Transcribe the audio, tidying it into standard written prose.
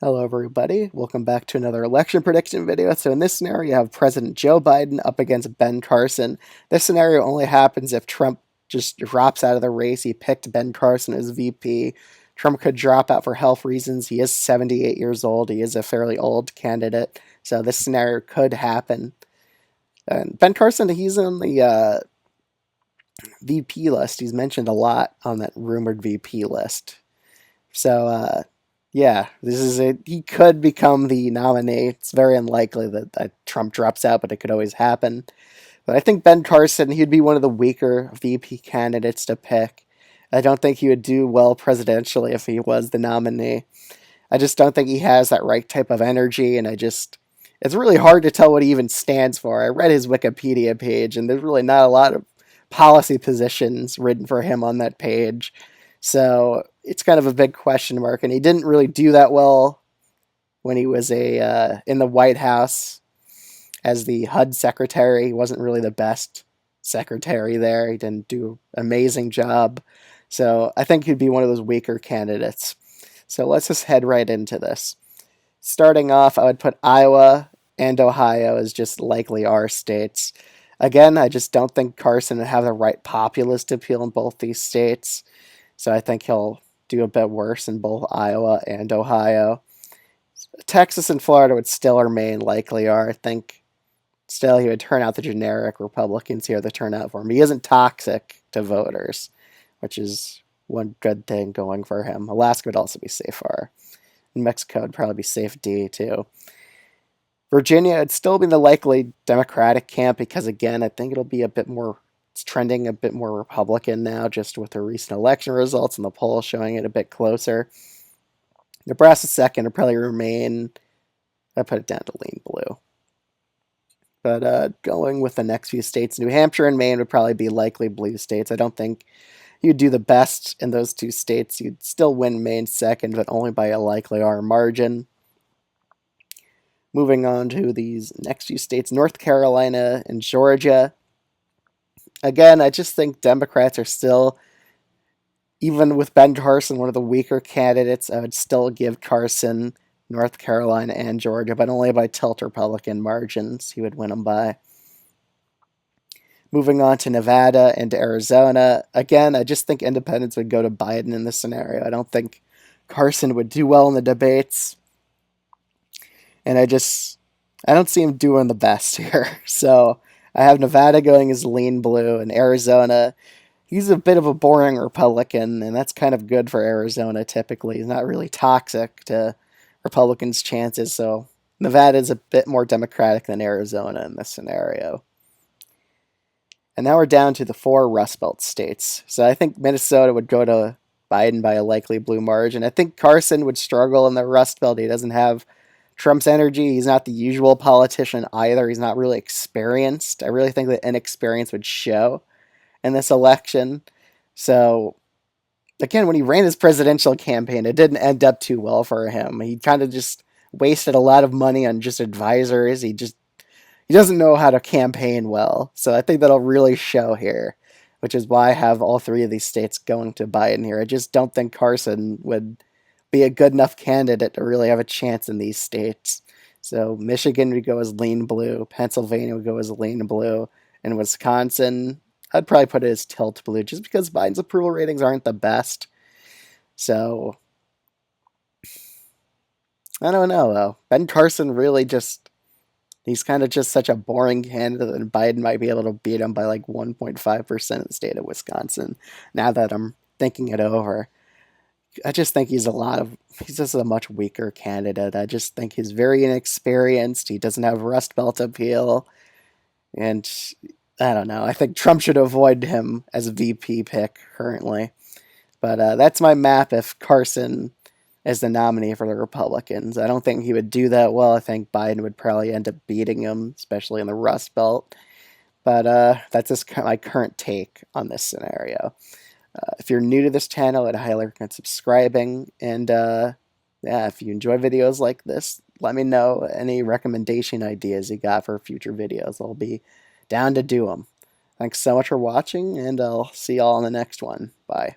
Hello, everybody. Welcome back to another election prediction video. So in this scenario, you have President Joe Biden up against Ben Carson. This scenario only happens if Trump just drops out of the race. He picked Ben Carson as VP. Trump could drop out for health reasons. He is 78 years old. He is a fairly old candidate. So this scenario could happen. And Ben Carson, he's on the VP list. He's mentioned a lot on that rumored VP list. So, yeah, this is it. He could become the nominee. It's very unlikely that Trump drops out, but it could always happen. But I think Ben Carson, he'd be one of the weaker VP candidates to pick. I don't think he would do well presidentially if he was the nominee. I just don't think he has that right type of energy, and it's really hard to tell what he even stands for. I read his Wikipedia page, and there's really not a lot of policy positions written for him on that page. So it's kind of a big question mark, and he didn't really do that well when he was in the White House as the HUD secretary. He wasn't really the best secretary there. He didn't do an amazing job. So I think he'd be one of those weaker candidates. So let's just head right into this. Starting off, I would put Iowa and Ohio as just likely our states. Again, I just don't think Carson would have the right populist appeal in both these states. So I think he'll do a bit worse in both Iowa and Ohio. Texas and Florida would still remain likely are. I think still he would turn out the generic Republicans here to turn out for him. He isn't toxic to voters, which is one good thing going for him. Alaska would also be safe R. And Mexico would probably be safe D too. Virginia would still be the likely Democratic camp because, again, I think it'll be a bit more, it's trending a bit more Republican now just with the recent election results and the polls showing it a bit closer. Nebraska second would probably remain, I put it down to lean blue. But going with the next few states, New Hampshire and Maine would probably be likely blue states. I don't think you'd do the best in those two states. You'd still win Maine second, but only by a likely R margin. Moving on to these next few states, North Carolina and Georgia. Again, I just think Democrats are still, even with Ben Carson, one of the weaker candidates. I would still give Carson North Carolina and Georgia, but only by tilt Republican margins. He would win them by. Moving on to Nevada and Arizona. Again, I just think independents would go to Biden in this scenario. I don't think Carson would do well in the debates. And I don't see him doing the best here. So I have Nevada going as lean blue, and Arizona, he's a bit of a boring Republican, and that's kind of good for Arizona typically. He's not really toxic to Republicans' chances, so Nevada is a bit more Democratic than Arizona in this scenario. And now we're down to the 4 Rust Belt states. So I think Minnesota would go to Biden by a likely blue margin. I think Carson would struggle in the Rust Belt. He doesn't have Trump's energy. He's not the usual politician either. He's not really experienced. I really think that inexperience would show in this election. So, again, when he ran his presidential campaign, it didn't end up too well for him. He kind of just wasted a lot of money on just advisors. He doesn't know how to campaign well. So I think that'll really show here, which is why I have all 3 of these states going to Biden here. I just don't think Carson would be a good enough candidate to really have a chance in these states. So Michigan would go as lean blue, Pennsylvania would go as lean blue, and Wisconsin, I'd probably put it as tilt blue, just because Biden's approval ratings aren't the best. So I don't know, though. Ben Carson really he's kind of just such a boring candidate that Biden might be able to beat him by like 1.5% of the state of Wisconsin, now that I'm thinking it over. I just think he's just a much weaker candidate. I just think he's very inexperienced. He doesn't have Rust Belt appeal. And I don't know. I think Trump should avoid him as a VP pick currently. But that's my map if Carson is the nominee for the Republicans. I don't think he would do that well. I think Biden would probably end up beating him, especially in the Rust Belt. But that's just my current take on this scenario. If you're new to this channel, I'd highly recommend subscribing. And yeah, if you enjoy videos like this, let me know any recommendation ideas you got for future videos. I'll be down to do them. Thanks so much for watching, and I'll see y'all in the next one. Bye.